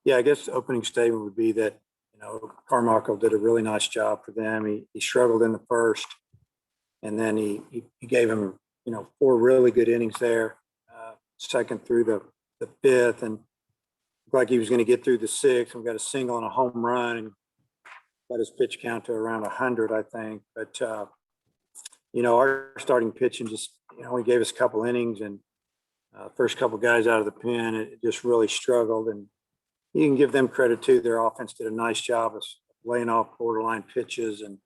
Yeah, I guess the opening statement would be that, Carmichael did a really nice job for them. He struggled in the first, and then he gave him, four really good innings there, second through the fifth, and looked like he was going to get through the sixth. We got a single and a home run and got his pitch count to around 100, I think. But, our starting pitching just, he gave us a couple innings, and first couple guys out of the pen, it just really struggled. And you can give them credit too. Their offense did a nice job of laying off borderline pitches, and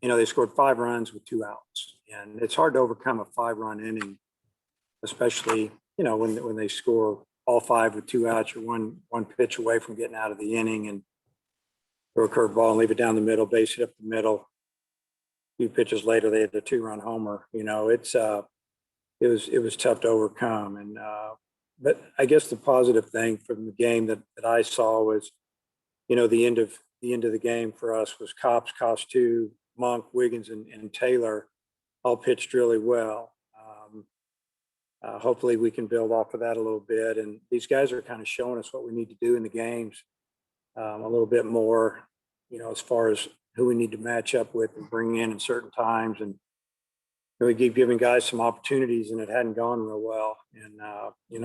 they scored 5 runs with 2 outs. And it's hard to overcome a 5-run inning, especially when they score all 5 with 2 outs. You're one pitch away from getting out of the inning and throw a curveball and leave it down the middle, base it up the middle. A few pitches later, they had the 2-run homer. It was tough to overcome. And but I guess the positive thing from the game that I saw was, the end of the game for us was Cops 2, Monk, Wiggins, and Taylor all pitched really well. Hopefully we can build off of that a little bit. And these guys are kind of showing us what we need to do in the games a little bit more, as far as who we need to match up with and bring in certain times. And we keep giving guys some opportunities, and it hadn't gone real well. And,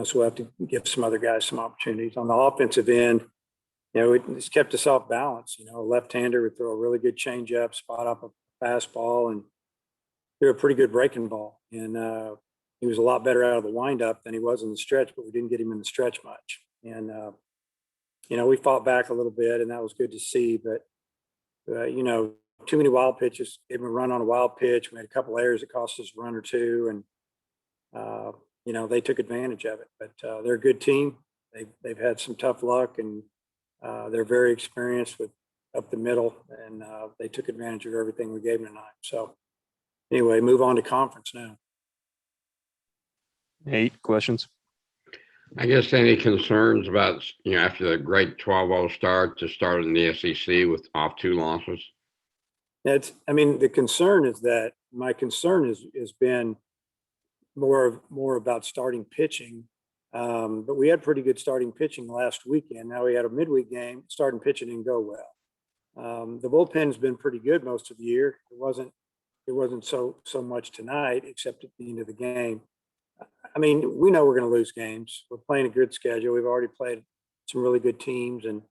so we'll have to give some other guys some opportunities. On the offensive end, it's kept us off balance. A left-hander would throw a really good changeup, spot up a fastball, and threw a pretty good breaking ball. And he was a lot better out of the windup than he was in the stretch, but we didn't get him in the stretch much. And, we fought back a little bit, and that was good to see. But, too many wild pitches, gave him a run on a wild pitch. We had a couple errors that cost us a run or two, and, they took advantage of it. But they're a good team. They've had some tough luck, and they're very experienced with up the middle, and they took advantage of everything we gave them tonight. So anyway, move on to conference now. Nate, questions? I guess any concerns about, after the great 12-0 start to start in the SEC with off 2 losses? The concern is that my concern has been more about starting pitching. But we had pretty good starting pitching last weekend. Now we had a midweek game. Starting pitching didn't go well. The bullpen's been pretty good most of the year. It wasn't so much tonight, except at the end of the game. We know we're going to lose games. We're playing a good schedule. We've already played some really good teams, and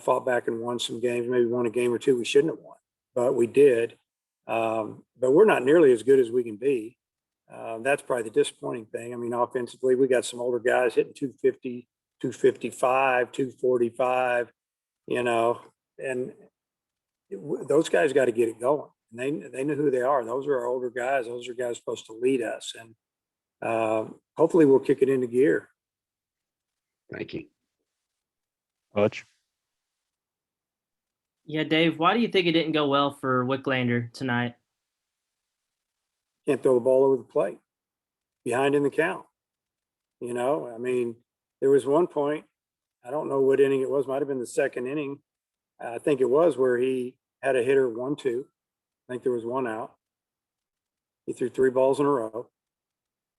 fought back and won some games. Maybe won a game or two we shouldn't have won, but we did. But we're not nearly as good as we can be. That's probably the disappointing thing. Offensively, we got some older guys hitting 250, 255, 245, and those guys got to get it going. And they know who they are. Those are our older guys. Those are guys supposed to lead us. And hopefully we'll kick it into gear. Thank you. Butch? Yeah, Dave, why do you think it didn't go well for Wicklander tonight? Can't throw the ball over the plate, behind in the count. There was one point, I don't know what inning it was, might have been the second inning. I think it was where he had a hitter 1-2. I think there was 1 out. He threw 3 balls in a row.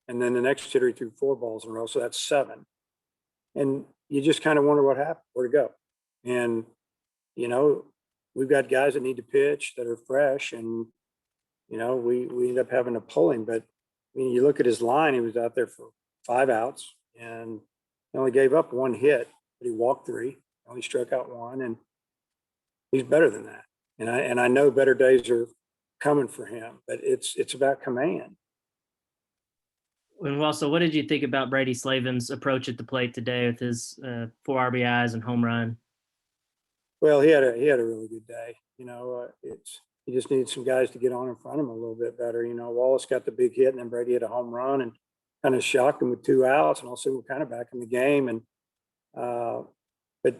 And then the next hitter, he threw 4 balls in a row. So that's 7. And you just kind of wonder what happened, where to go. And, we've got guys that need to pitch that are fresh, and, we end up having to pull him. But you look at his line, he was out there for 5 outs, and he only gave up 1 hit, but he walked 3, only struck out 1, and he's better than that. And I know better days are coming for him, but it's about command. And also, what did you think about Brady Slavin's approach at the plate today with his 4 RBIs and home run? Well, he had a really good day. He just needed some guys to get on in front of him a little bit better. Wallace got the big hit, and then Brady had a home run and kind of shocked him with 2 outs, and also we're kind of back in the game. And but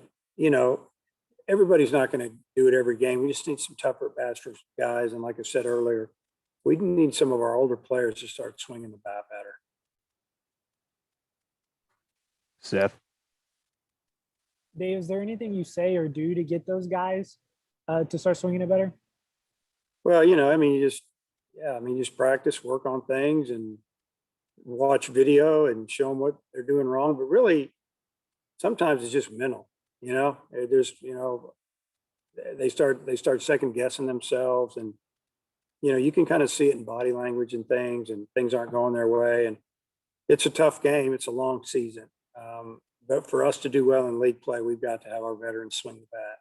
everybody's not going to do it every game. We just need some tougher bats for guys. And like I said earlier, we need some of our older players to start swinging the bat better. Seth? Dave, is there anything you say or do to get those guys to start swinging it better? Well, you just practice, work on things, and watch video and show them what they're doing wrong. But really, sometimes it's just mental, there's, they start second guessing themselves, and, you can kind of see it in body language and things aren't going their way. And it's a tough game. It's a long season. But for us to do well in league play, we've got to have our veterans swing the bat.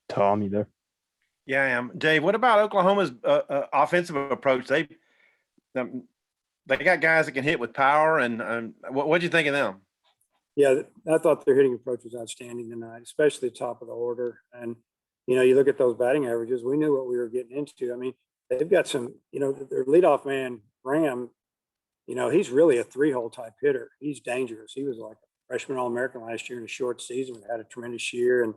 Tom, you there? Yeah, I am. Dave, what about Oklahoma's offensive approach? They got guys that can hit with power, and what'd you think of them? Yeah, I thought their hitting approach was outstanding tonight, especially the top of the order. And, you look at those batting averages, we knew what we were getting into. I mean, they've got some, their leadoff man, Graham, he's really a 3-hole type hitter. He's dangerous. He was like a freshman All-American last year in a short season, had a tremendous year. And,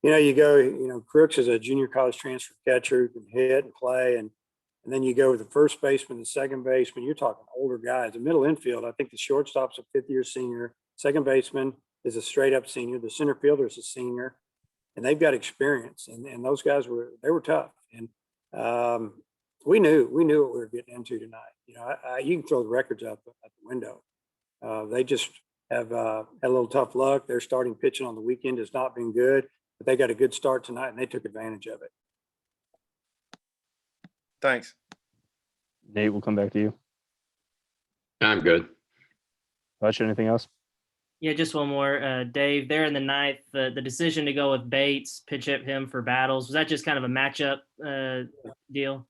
you go, Crooks is a junior college transfer catcher who can hit and play. And then you go with the first baseman, the second baseman, you're talking older guys. The middle infield, I think the shortstop's a 5th-year senior. Second baseman is a straight up senior. The center fielder is a senior, and they've got experience. And those guys were tough. And we knew what we were getting into tonight. You can throw the records out the window. They just have had a little tough luck. Their starting pitching on the weekend has not been good, but they got a good start tonight, and they took advantage of it. Thanks. Nate, we'll come back to you. I'm good. Hutch, anything else? Yeah, just one more. Dave, there in the ninth, the decision to go with Bates, pitch at him for Battles, was that just kind of a matchup deal?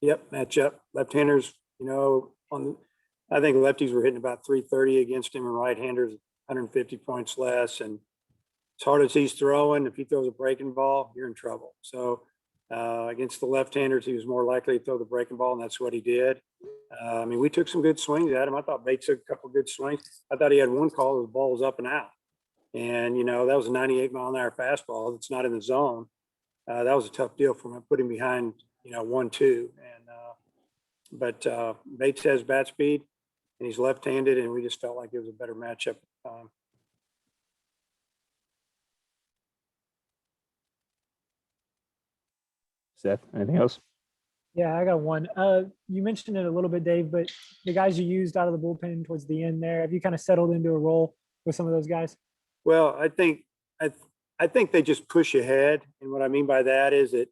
Yep, matchup. Left-handers, I think lefties were hitting about 330 against him, and right-handers 150 points less. And as hard as he's throwing, if he throws a breaking ball, you're in trouble. So against the left-handers, he was more likely to throw the breaking ball, and that's what he did. We took some good swings at him. I thought Bates took a couple of good swings. I thought he had one call, the ball was up and out. And, that was a 98-mile-an-hour fastball that's not in the zone. That was a tough deal for him. I put him behind, 1-2. But Bates has bat speed, and he's left-handed, and we just felt like it was a better matchup at the time. Seth, anything else? Yeah, I got one. You mentioned it a little bit, Dave, but the guys you used out of the bullpen towards the end there, have you kind of settled into a role with some of those guys? Well, I think they just push ahead. And what I mean by that is that,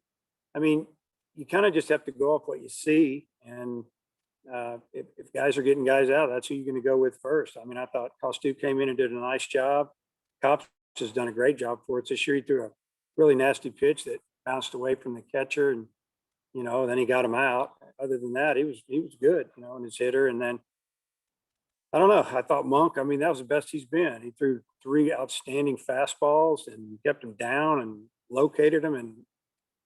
you kind of just have to go off what you see. And if guys are getting guys out, that's who you're going to go with first. I thought Costu came in and did a nice job. Cops has done a great job for us this year. He threw a really nasty pitch that bounced away from the catcher, and then he got him out. Other than that, he was good, in his hitter. And then I don't know. I thought Monk, that was the best he's been. He threw 3 outstanding fastballs and kept him down and located him. And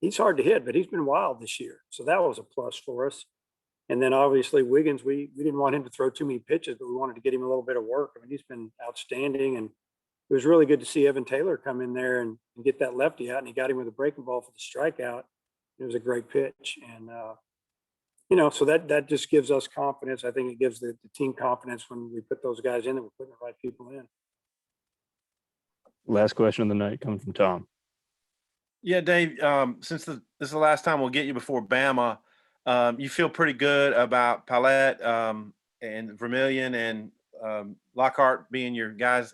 he's hard to hit, but he's been wild this year. So that was a plus for us. And then obviously Wiggins, we didn't want him to throw too many pitches, but we wanted to get him a little bit of work. He's been outstanding. And it was really good to see Evan Taylor come in there and get that lefty out. And he got him with a breaking ball for the strikeout. It was a great pitch. And, so that just gives us confidence. I think it gives the team confidence when we put those guys in, that we're putting the right people in. Last question of the night coming from Tom. Yeah, Dave, since this is the last time we'll get you before Bama, you feel pretty good about Paulette and Vermillion and Lockhart being your guys?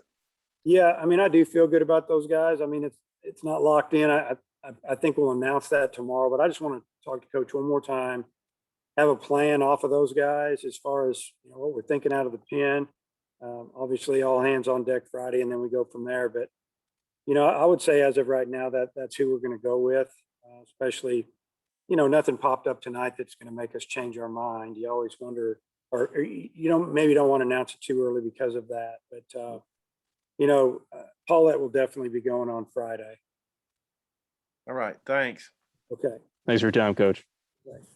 Yeah, I do feel good about those guys. It's not locked in. I think we'll announce that tomorrow, but I just want to talk to Coach one more time, have a plan off of those guys as far as what we're thinking out of the pen. Obviously, all hands on deck Friday, and then we go from there. But I would say as of right now that's who we're going to go with. Especially, nothing popped up tonight that's going to make us change our mind. You always wonder, or maybe don't want to announce it too early because of that. But Paulette will definitely be going on Friday. All right. Thanks. Okay. Thanks for your time, Coach. Thanks.